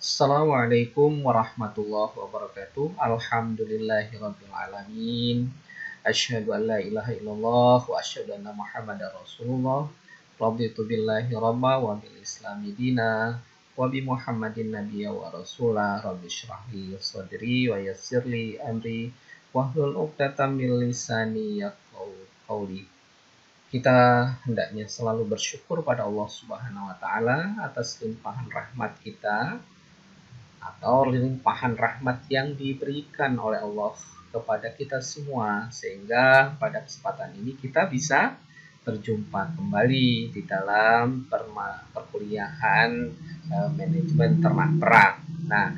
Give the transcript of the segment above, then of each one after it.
Assalamualaikum warahmatullahi wabarakatuh. Alhamdulillahirabbil alamin. Asyhadu an la ilaha illallah wa asyhadu anna Muhammadar Rasulullah. Raditu billahi rabba wa bil islami dina wa bi Muhammadin nabiyya wa rasula. Rabbi shrah li sadri wa yassir li amri wahlul 'uqdatam min lisani yafqahu qawli. Kita hendaknya selalu bersyukur pada Allah Subhanahu wa taala atas limpahan rahmat kita atau limpahan rahmat yang diberikan oleh Allah kepada kita semua, sehingga pada kesempatan ini kita bisa berjumpa kembali di dalam perkuliahan manajemen ternak perah. Nah,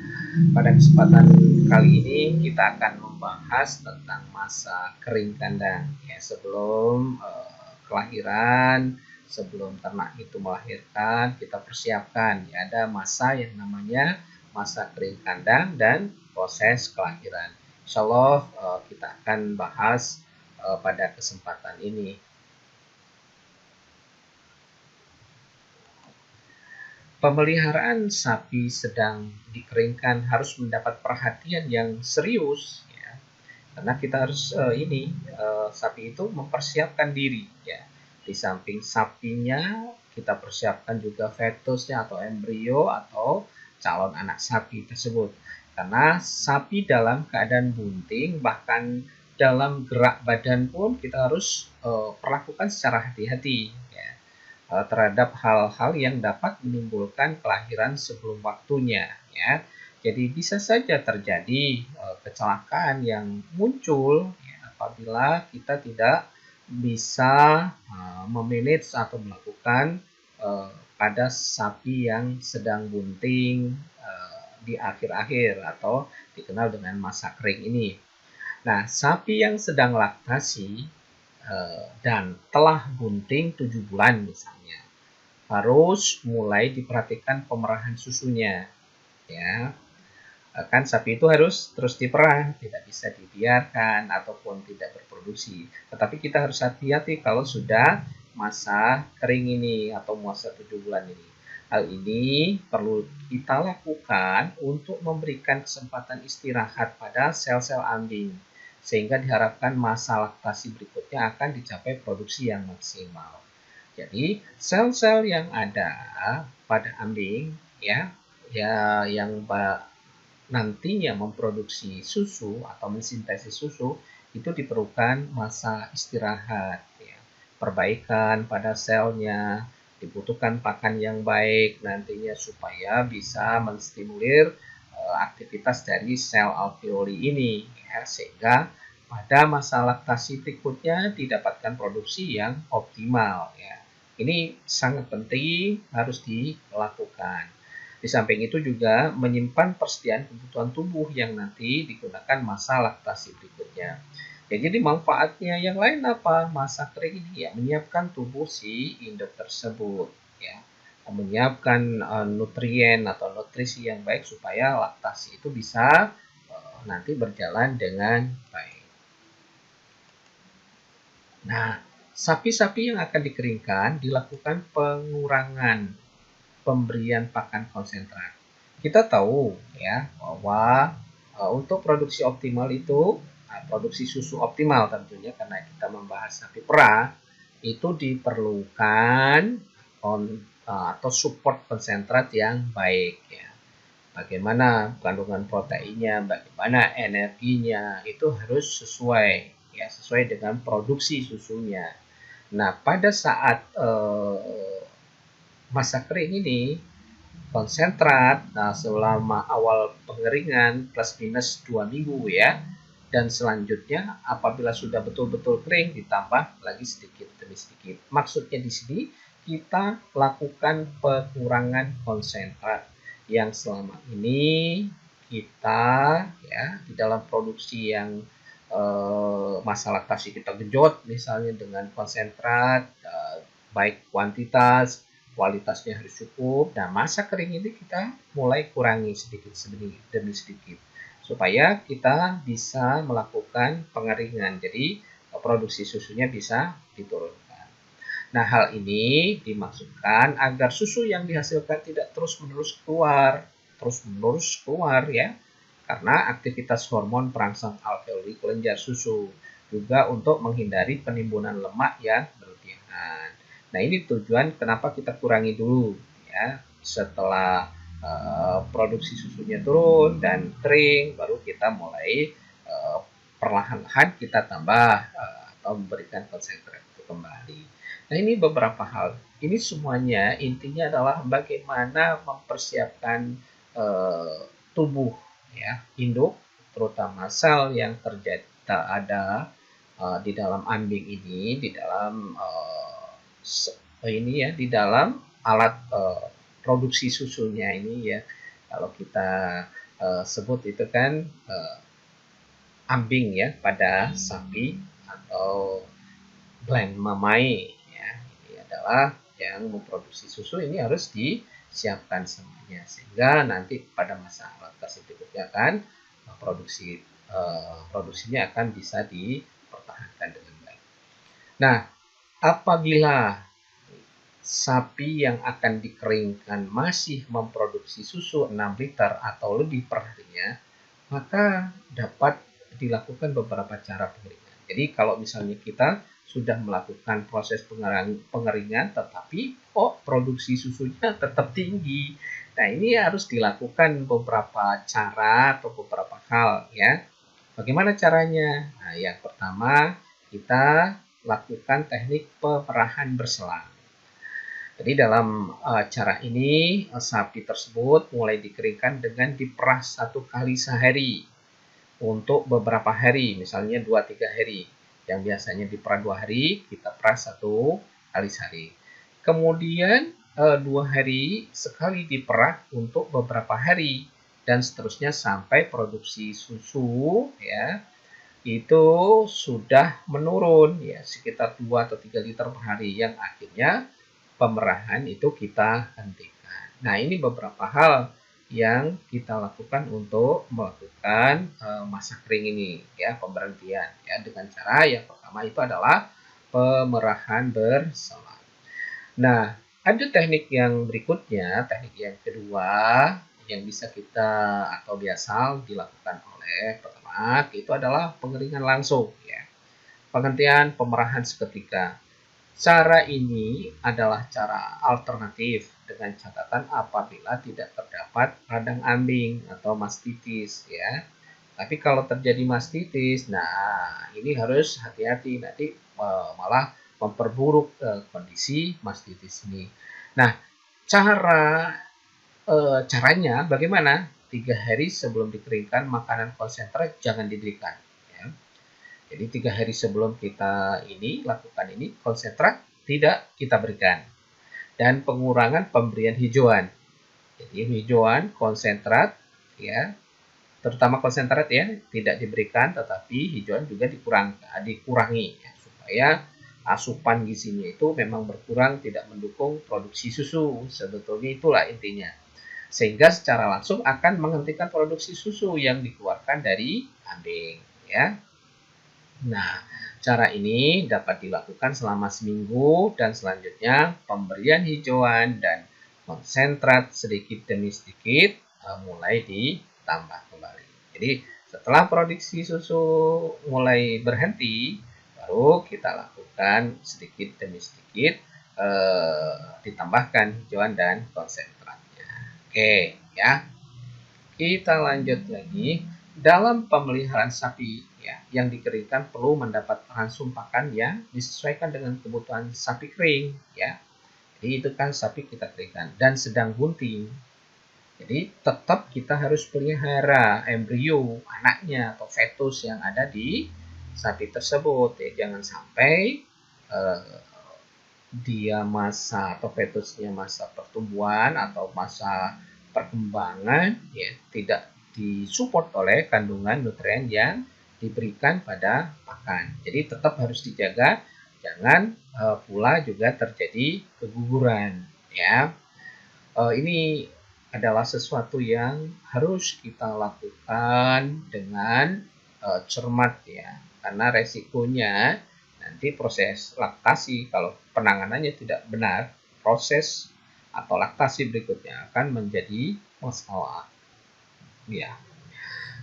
pada kesempatan kali ini kita akan membahas tentang masa kering kandang ya, sebelum kelahiran, sebelum ternak itu melahirkan, kita persiapkan ya, ada masa yang namanya masa kering kandang dan proses kelahiran. Insya Allah kita akan bahas pada kesempatan ini. Pemeliharaan sapi sedang dikeringkan harus mendapat perhatian yang serius ya, karena kita harus sapi itu mempersiapkan diri ya. Di samping sapinya, kita persiapkan juga fetusnya atau embrio atau calon anak sapi tersebut. Karena sapi dalam keadaan bunting, bahkan dalam gerak badan pun kita harus perlakukan secara hati-hati ya, terhadap hal-hal yang dapat menimbulkan kelahiran sebelum waktunya ya. Jadi bisa saja terjadi kecelakaan yang muncul ya, apabila kita tidak bisa memanage atau melakukan pada sapi yang sedang bunting di akhir-akhir atau dikenal dengan masa kering ini. Nah, sapi yang sedang laktasi dan telah bunting 7 bulan misalnya, harus mulai diperhatikan pemerahan susunya ya. Kan sapi itu harus terus diperah, tidak bisa dibiarkan ataupun tidak berproduksi. Tetapi kita harus hati-hati kalau sudah masa kering ini atau masa 7 bulan ini. Hal ini perlu kita lakukan untuk memberikan kesempatan istirahat pada sel-sel ambing, sehingga diharapkan masa laktasi berikutnya akan dicapai produksi yang maksimal. Jadi sel-sel yang ada pada ambing ya yang nantinya memproduksi susu atau mensintesis susu itu diperlukan masa istirahat ya. Perbaikan pada selnya, dibutuhkan pakan yang baik nantinya supaya bisa menstimulir aktivitas dari sel alveoli ini ya, sehingga pada masa laktasi berikutnya didapatkan produksi yang optimal ya. Ini sangat penting, harus dilakukan. Di samping itu juga menyimpan persediaan kebutuhan tubuh yang nanti digunakan masa laktasi berikutnya. Ya, jadi manfaatnya yang lain apa? Masa kering ini ya menyiapkan tubuh si induk tersebut ya, menyiapkan nutrien atau nutrisi yang baik supaya laktasi itu bisa nanti berjalan dengan baik. Nah, sapi-sapi yang akan dikeringkan dilakukan pengurangan pemberian pakan konsentrat. Kita tahu ya bahwa untuk produksi optimal itu, produksi susu optimal tentunya karena kita membahas sapi perah, itu diperlukan atau support konsentrat yang baik ya. Bagaimana kandungan proteinnya, bagaimana energinya, itu harus sesuai ya, sesuai dengan produksi susunya. Nah, pada saat masa kering ini, konsentrat selama awal pengeringan plus minus 2 minggu ya, dan selanjutnya apabila sudah betul-betul kering ditambah lagi sedikit demi sedikit. Maksudnya di sini kita lakukan pengurangan konsentrat yang selama ini kita ya di dalam produksi yang masa laktasi kita genjot misalnya dengan konsentrat baik kuantitas, kualitasnya harus cukup. Nah, masa kering ini kita mulai kurangi sedikit demi sedikit supaya kita bisa melakukan pengeringan. Jadi produksi susunya bisa diturunkan. Nah, hal ini dimaksudkan agar susu yang dihasilkan tidak terus-menerus keluar terus-menerus keluar ya, karena aktivitas hormon perangsang alveoli kelenjar susu, juga untuk menghindari penimbunan lemak yang berlebihan. Nah, ini tujuan kenapa kita kurangi dulu ya, setelah produksi susunya turun dan kering, baru kita mulai perlahan-lahan kita tambah atau memberikan konsentrat itu kembali. Nah, ini beberapa hal. Ini semuanya intinya adalah bagaimana mempersiapkan tubuh ya, induk, terutama sel yang terjadi ada di dalam ambing ini, di dalam ini ya, di dalam alat produksi susunya ini ya. Kalau kita sebut itu kan ambing ya pada sapi atau blend mamai ya. Ini adalah yang memproduksi susu, ini harus disiapkan semuanya sehingga nanti pada masa laktasi berikutnya kan produksinya akan bisa dipertahankan dengan baik. Nah, apabila sapi yang akan dikeringkan masih memproduksi susu 6 liter atau lebih per harinya, maka dapat dilakukan beberapa cara pengeringan. Jadi kalau misalnya kita sudah melakukan proses pengeringan tetapi produksi susunya tetap tinggi. Nah, ini harus dilakukan beberapa cara atau beberapa hal ya. Bagaimana caranya? Nah, yang pertama kita lakukan teknik pemerahan berselang. Jadi dalam cara ini sapi tersebut mulai dikeringkan dengan diperah 1 kali sehari untuk beberapa hari, misalnya 2-3 hari. Yang biasanya diperah 2 hari, kita perah 1 kali sehari. Kemudian 2 hari sekali diperah untuk beberapa hari dan seterusnya sampai produksi susu ya itu sudah menurun ya sekitar 2 atau 3 liter per hari, yang akhirnya pemerahan itu kita hentikan. Nah, ini beberapa hal yang kita lakukan untuk melakukan masa kering ini ya, pemberhentian ya, dengan cara yang pertama itu adalah pemerahan berselang. Nah, ada teknik yang berikutnya, teknik yang kedua yang bisa kita atau biasa dilakukan oleh peternak itu adalah pengeringan langsung ya. Penghentian pemerahan seketika. Cara ini adalah cara alternatif dengan catatan apabila tidak terdapat radang ambing atau mastitis ya. Tapi kalau terjadi mastitis, nah ini harus hati-hati, nanti malah memperburuk kondisi mastitis ini. Nah, caranya bagaimana? 3 hari sebelum dikeringkan makanan konsentrat jangan diberikan. Jadi 3 hari sebelum kita lakukan ini, konsentrat tidak kita berikan. Dan pengurangan pemberian hijauan. Jadi hijauan, konsentrat, ya, terutama konsentrat ya, tidak diberikan, tetapi hijauan juga dikurangi ya, supaya asupan gizinya itu memang berkurang, tidak mendukung produksi susu. Sebetulnya itulah intinya. Sehingga secara langsung akan menghentikan produksi susu yang dikeluarkan dari ambing ya. Nah, cara ini dapat dilakukan selama seminggu dan selanjutnya pemberian hijauan dan konsentrat sedikit demi sedikit mulai ditambah kembali. Jadi setelah produksi susu mulai berhenti, baru kita lakukan sedikit demi sedikit ditambahkan hijauan dan konsentratnya. Oke, ya. Kita lanjut lagi. Dalam pemeliharaan sapi ya, yang dikeringkan perlu mendapat ransum pakan yang disesuaikan dengan kebutuhan sapi kering ya. Jadi itu kan sapi kita keringkan dan sedang bunting. Jadi tetap kita harus pelihara embrio, anaknya atau fetus yang ada di sapi tersebut ya. Jangan sampai dia masa atau fetusnya masa pertumbuhan atau masa perkembangan ya tidak disupport oleh kandungan nutrien yang diberikan pada pakan. Jadi tetap harus dijaga, jangan pula juga terjadi keguguran ya. Ini adalah sesuatu yang harus kita lakukan dengan cermat ya, karena resikonya nanti proses laktasi kalau penanganannya tidak benar, proses atau laktasi berikutnya akan menjadi masalah. Ya.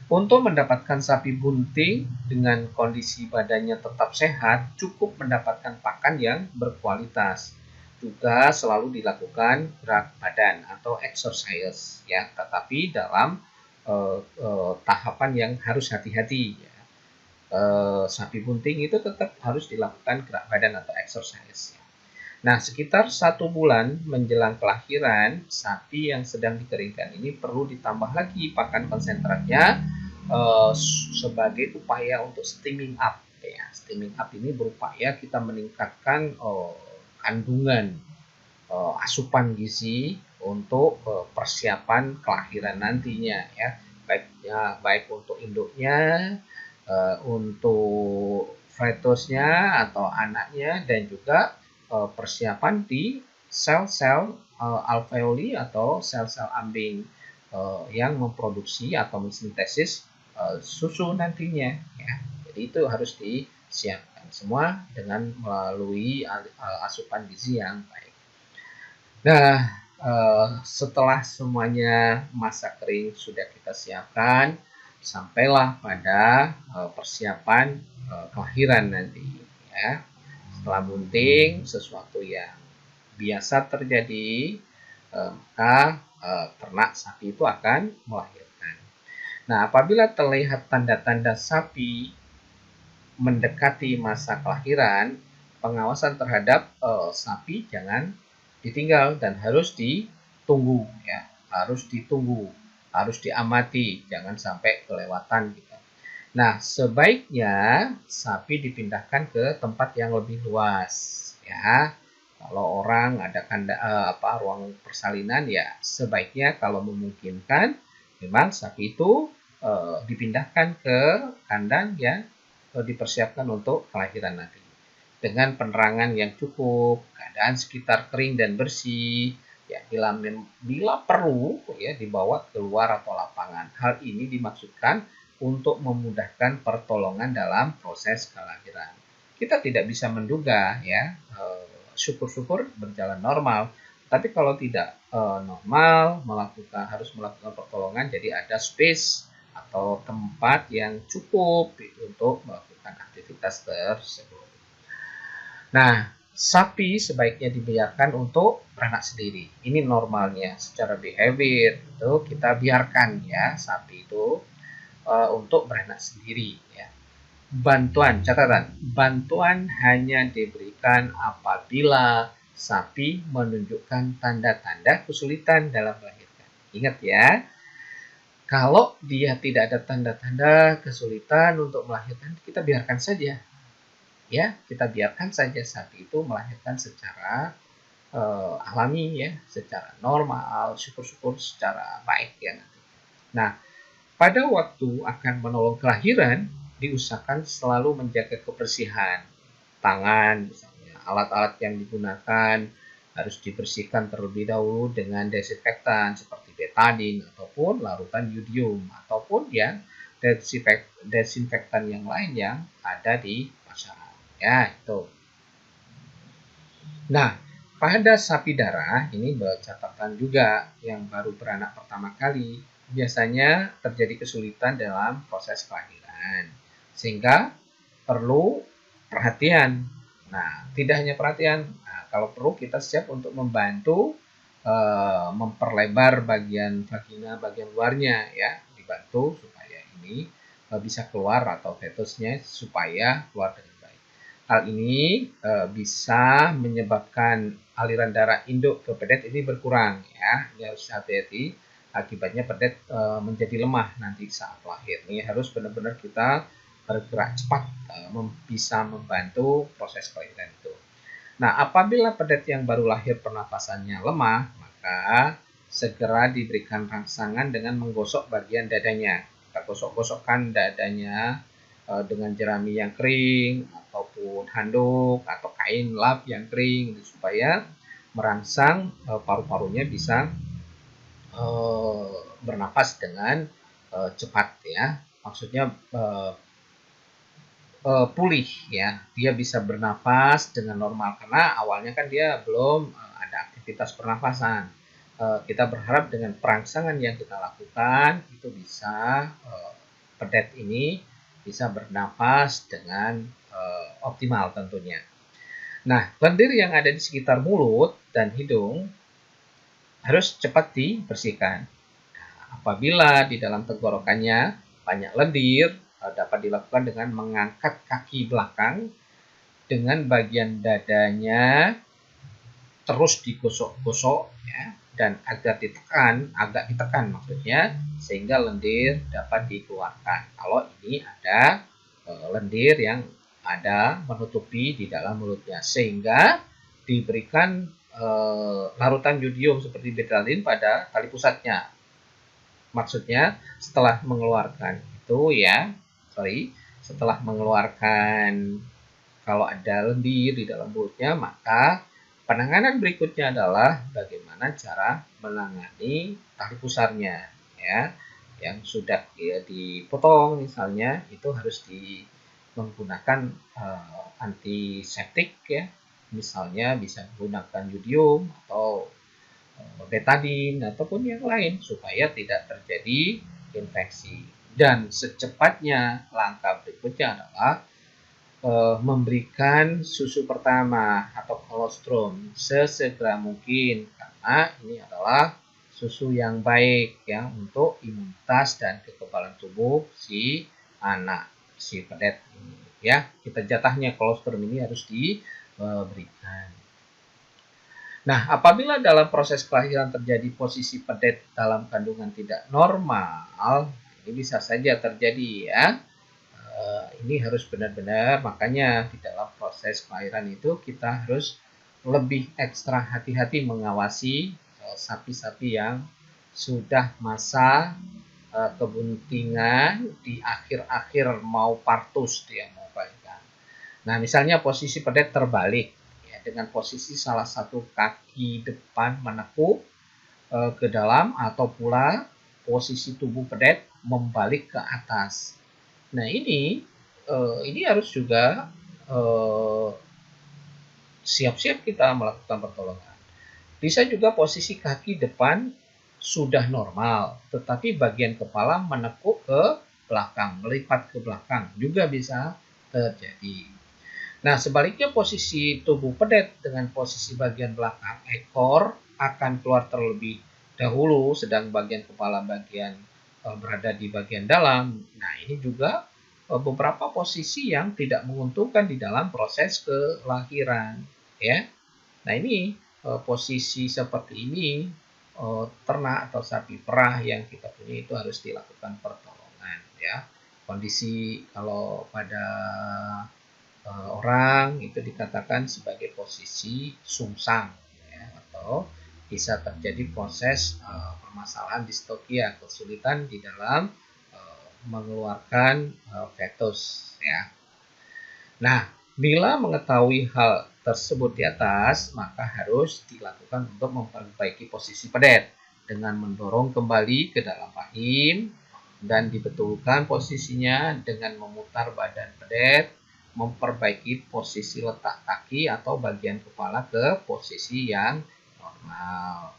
Untuk mendapatkan sapi bunting dengan kondisi badannya tetap sehat, cukup mendapatkan pakan yang berkualitas. Juga selalu dilakukan gerak badan atau exercise, ya, tetapi dalam tahapan yang harus hati-hati. Ya. Sapi bunting itu tetap harus dilakukan gerak badan atau exercise. Nah, sekitar 1 bulan menjelang kelahiran, sapi yang sedang dikeringkan ini perlu ditambah lagi pakan konsentratnya sebagai upaya untuk steaming up. Ya, steaming up ini berupaya kita meningkatkan kandungan asupan gizi untuk persiapan kelahiran nantinya, ya, baik untuk induknya, untuk fetusnya atau anaknya, dan juga persiapan di sel-sel alveoli atau sel-sel ambing yang memproduksi atau mensintesis susu nantinya, ya. Jadi itu harus disiapkan semua dengan melalui asupan gizi yang baik. Nah, setelah semuanya masa kering sudah kita siapkan, sampailah pada persiapan kelahiran nanti, ya. Setelah bunting, sesuatu yang biasa terjadi, maka ternak sapi itu akan melahirkan. Nah, apabila terlihat tanda-tanda sapi mendekati masa kelahiran, pengawasan terhadap sapi jangan ditinggal dan harus ditunggu, ya, harus ditunggu, harus diamati, jangan sampai kelewatan gitu. Nah, sebaiknya sapi dipindahkan ke tempat yang lebih luas, ya. Kalau orang ada ruang persalinan, ya sebaiknya kalau memungkinkan memang sapi itu dipindahkan ke kandang yang dipersiapkan untuk kelahiran nanti. Dengan penerangan yang cukup, keadaan sekitar kering dan bersih, ya, bila perlu, ya, dibawa keluar atau lapangan. Hal ini dimaksudkan untuk memudahkan pertolongan dalam proses kelahiran. Kita tidak bisa menduga, ya, syukur-syukur berjalan normal. Tapi kalau tidak normal, harus melakukan pertolongan, jadi ada space atau tempat yang cukup untuk melakukan aktivitas tersebut. Nah, sapi sebaiknya dibiarkan untuk beranak sendiri. Ini normalnya secara behavior itu kita biarkan, ya, sapi itu untuk beranak sendiri, ya. Bantuan hanya diberikan apabila sapi menunjukkan tanda-tanda kesulitan dalam melahirkan. Ingat, ya, kalau dia tidak ada tanda-tanda kesulitan untuk melahirkan, kita biarkan saja. Ya, kita biarkan saja sapi itu melahirkan secara alami, ya, secara normal, syukur-syukur secara baik, ya. Nah, pada waktu akan menolong kelahiran, diusahakan selalu menjaga kebersihan tangan, misalnya alat-alat yang digunakan harus dibersihkan terlebih dahulu dengan desinfektan seperti betadine ataupun larutan yodium ataupun yang desinfektan yang lain yang ada di pasaran, ya, itu. Nah, pada sapi darah ini bercatatan juga yang baru beranak pertama kali biasanya terjadi kesulitan dalam proses kelahiran sehingga perlu perhatian. Nah, tidak hanya perhatian, kalau perlu kita siap untuk membantu memperlebar bagian vagina bagian luarnya, ya, dibantu supaya ini bisa keluar atau fetusnya supaya keluar dengan baik. Hal ini bisa menyebabkan aliran darah induk ke pedet ini berkurang, ya. Ini harus hati-hati, akibatnya pedet menjadi lemah nanti saat lahir. Ini harus benar-benar kita bergerak cepat bisa membantu proses kelahiran itu. Nah, apabila pedet yang baru lahir pernapasannya lemah, maka segera diberikan rangsangan dengan menggosok bagian dadanya. Kita gosok-gosokkan dadanya dengan jerami yang kering ataupun handuk atau kain lap yang kering supaya merangsang paru-parunya bisa bernapas dengan cepat, ya. Maksudnya pulih, ya, dia bisa bernapas dengan normal karena awalnya kan dia belum ada aktivitas pernapasan. kita berharap dengan perangsangan yang kita lakukan itu bisa pedet ini bisa bernapas dengan optimal tentunya. Nah, lendir yang ada di sekitar mulut dan hidung harus cepat dibersihkan. Apabila di dalam tenggorokannya banyak lendir, dapat dilakukan dengan mengangkat kaki belakang dengan bagian dadanya terus digosok-gosok ya, dan agak ditekan maksudnya, sehingga lendir dapat dikeluarkan. Kalau ini ada lendir yang ada menutupi di dalam mulutnya, sehingga diberikan larutan yodium seperti betadine pada tali pusatnya. Maksudnya setelah mengeluarkan itu ya, setelah mengeluarkan kalau ada lendir di dalam mulutnya, maka penanganan berikutnya adalah bagaimana cara menangani tali pusarnya ya, yang sudah ya, dipotong misalnya, itu harus menggunakan antiseptik ya, misalnya bisa menggunakan yodium atau betadine ataupun yang lain supaya tidak terjadi infeksi. Dan secepatnya langkah berikutnya adalah memberikan susu pertama atau kolostrum sesegera mungkin, karena ini adalah susu yang baik ya untuk imunitas dan kekebalan tubuh si anak, si pedet ini ya. Kita jatahnya kolostrum ini harus diberikan. Nah, apabila dalam proses kelahiran terjadi posisi pedet dalam kandungan tidak normal, ini bisa saja terjadi ya. Ini harus benar-benar, makanya di dalam proses kelahiran itu kita harus lebih ekstra hati-hati mengawasi sapi-sapi yang sudah masa kebuntingan di akhir-akhir mau partus dia mau melahirkan. Nah, misalnya posisi pedet terbalik ya, dengan posisi salah satu kaki depan menekuk ke dalam, atau pula posisi tubuh pedet membalik ke atas. Nah, ini harus juga siap-siap kita melakukan pertolongan. Bisa juga posisi kaki depan sudah normal, tetapi bagian kepala menekuk ke belakang, melipat ke belakang, juga bisa terjadi. Nah, sebaliknya posisi tubuh pedet dengan posisi bagian belakang ekor akan keluar terlebih dahulu, sedang bagian kepala berada di bagian dalam. Nah, ini juga beberapa posisi yang tidak menguntungkan di dalam proses kelahiran ya. Nah, ini posisi seperti ini ternak atau sapi perah yang kita punya itu harus dilakukan pertolongan ya. Kondisi kalau pada orang itu dikatakan sebagai posisi sungsang ya, atau bisa terjadi proses permasalahan distokia, kesulitan di dalam mengeluarkan fetus ya. Nah, bila mengetahui hal tersebut di atas, maka harus dilakukan untuk memperbaiki posisi pedet dengan mendorong kembali ke dalam rahim dan dibetulkan posisinya dengan memutar badan pedet, memperbaiki posisi letak kaki atau bagian kepala ke posisi yang normal.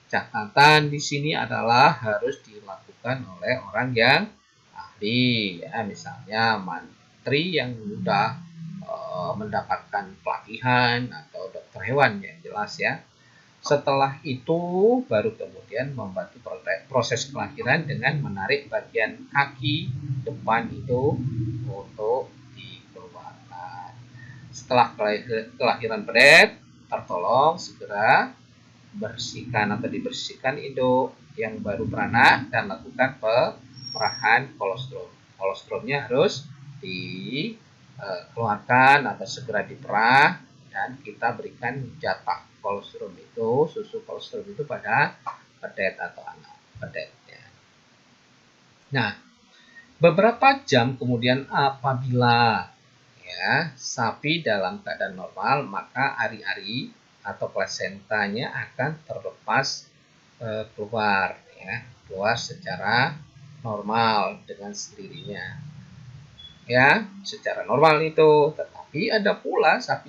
Catatan di sini adalah harus dilakukan oleh orang yang ahli ya, misalnya mantri yang sudah mendapatkan pelatihan atau dokter hewan yang jelas ya. Setelah itu baru kemudian membantu proses kelahiran dengan menarik bagian kaki depan itu untuk dikeluarkan. Setelah kelahiran pedet, tertolong segera bersihkan atau dibersihkan induk yang baru beranak dan lakukan perahan kolostrum. Kolostrumnya harus dikeluarkan atau segera diperah, dan kita berikan jatah kolostrum itu, susu kolostrum itu pada pedet atau anak pedetnya. Nah, beberapa jam kemudian apabila ya sapi dalam keadaan normal, maka ari-ari atau plasentanya akan terlepas keluar ya, keluar secara normal dengan sendirinya ya, secara normal itu. Tetapi ada pula sapi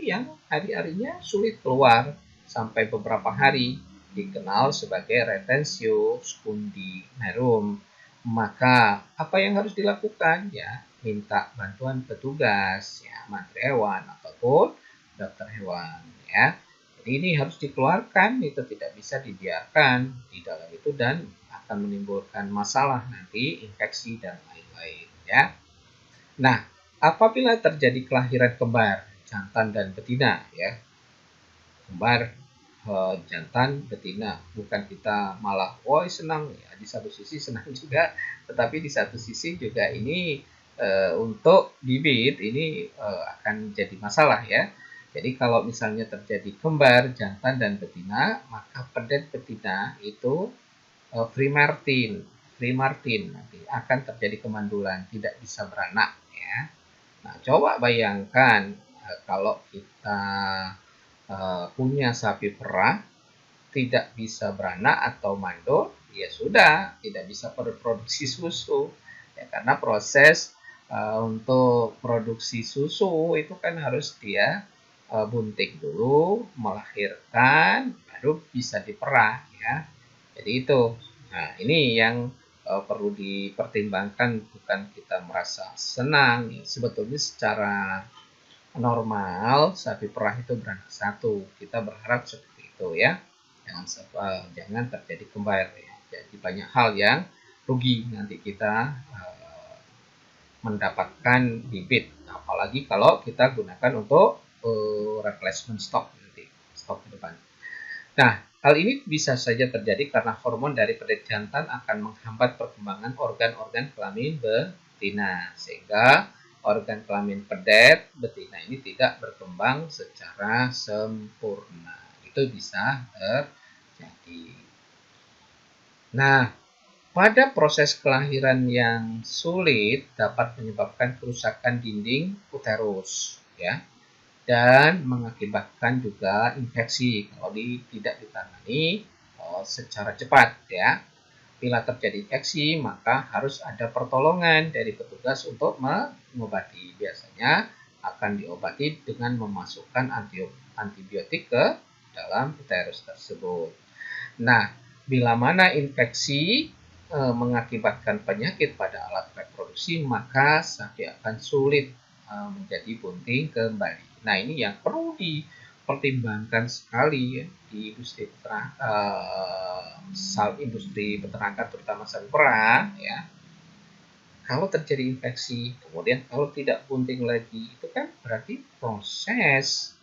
yang ari-arinya sulit keluar sampai beberapa hari dikenal sebagai retensio secundinarum. Maka apa yang harus dilakukan? Ya, minta bantuan petugas, ya, mantri hewan ataupun dokter hewan, ya. Jadi ini harus dikeluarkan, itu tidak bisa dibiarkan di dalam itu dan akan menimbulkan masalah nanti, infeksi dan lain-lain, ya. Nah, apabila terjadi kelahiran kembar, jantan dan betina, ya, kembar jantan betina, bukan kita malah woi senang, ya, di satu sisi senang juga, tetapi di satu sisi juga ini untuk bibit ini akan jadi masalah, ya. Jadi kalau misalnya terjadi kembar jantan dan betina, maka pedet betina itu free Martin nanti akan terjadi kemandulan, tidak bisa beranak, ya. Nah, coba bayangkan kalau kita punya sapi perah tidak bisa beranak atau mandul, ya sudah tidak bisa produksi susu, ya, karena proses untuk produksi susu itu kan harus dia bunting dulu, melahirkan, baru bisa diperah, ya. Jadi itu. Nah, ini yang perlu dipertimbangkan, bukan kita merasa senang, ya. Sebetulnya secara normal sapi perah itu beranak satu, kita berharap seperti itu, ya. Jangan terjadi kembar, ya. Jadi banyak hal yang rugi nanti kita mendapatkan bibit, apalagi kalau kita gunakan untuk replacement stock nanti, stok ke depan. Nah, hal ini bisa saja terjadi karena hormon dari pedet jantan akan menghambat perkembangan organ-organ kelamin betina, sehingga organ kelamin pedet betina ini tidak berkembang secara sempurna. Itu bisa terjadi. Nah, pada proses kelahiran yang sulit dapat menyebabkan kerusakan dinding uterus, ya, dan mengakibatkan juga infeksi kalau tidak ditangani secara cepat, ya. Bila terjadi infeksi, maka harus ada pertolongan dari petugas untuk mengobati. Biasanya akan diobati dengan memasukkan antibiotik ke dalam uterus tersebut. Nah, bila mana infeksi mengakibatkan penyakit pada alat reproduksi, maka sapi akan sulit menjadi bunting kembali. Nah, ini yang perlu dipertimbangkan sekali, ya, di industri peternakan, terutama sapi perah, ya. Kalau terjadi infeksi, kemudian kalau tidak bunting lagi, itu kan berarti proses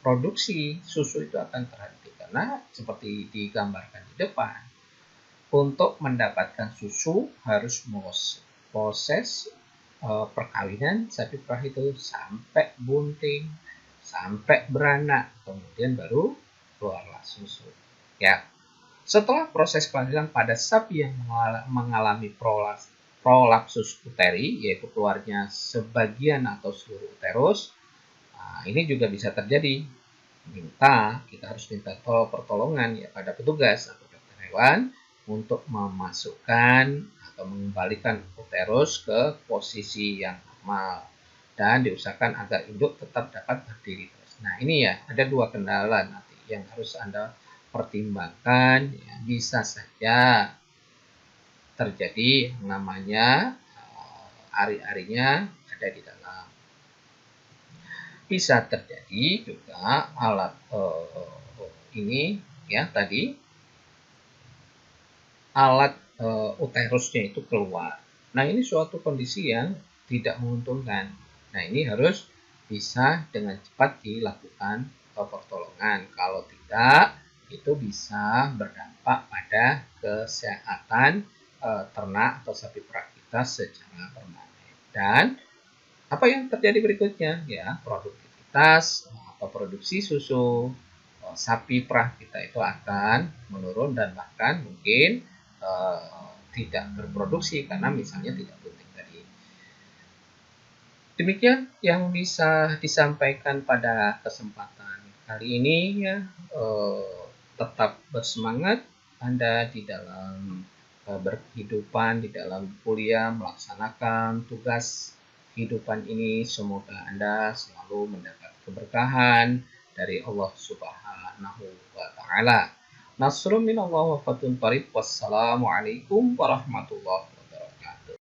produksi susu itu akan terhenti, karena seperti digambarkan di depan, untuk mendapatkan susu harus proses perkawinan sapi perah itu sampai bunting, sampai beranak, kemudian baru keluarlah susu, ya. Setelah proses kelahiran pada sapi yang mengalami prolapsus uteri, yaitu keluarnya sebagian atau seluruh uterus, nah, ini juga bisa terjadi. Kita harus minta pertolongan, ya, pada petugas atau dokter hewan untuk memasukkan atau mengembalikan uterus ke posisi yang normal dan diusahakan agar induk tetap dapat berdiri terus. Nah, ini ya, ada dua kendala nanti yang harus Anda pertimbangkan, ya. Bisa saja terjadi namanya ari-arinya ada di dalam. Bisa terjadi juga alat ini, ya, tadi alat uterusnya itu keluar. Nah, ini suatu kondisi yang tidak menguntungkan. Nah, ini harus bisa dengan cepat dilakukan pertolongan. Kalau tidak, itu bisa berdampak pada kesehatan ternak atau sapi perah kita secara permanen. Dan apa yang terjadi berikutnya? Ya, produktivitas atau produksi susu sapi perah kita itu akan menurun dan bahkan mungkin tidak berproduksi karena misalnya tidak bunting tadi. Demikian yang bisa disampaikan pada kesempatan kali ini, ya. Tetap bersemangat Anda di dalam berkehidupan, di dalam kuliah, melaksanakan tugas kehidupan ini. Semoga Anda selalu mendapat keberkahan dari Allah Subhanahu Subhanahu wa taala. Nasrun minallah wa fathun qarib. Wassalamualaikum warahmatullahi wabarakatuh.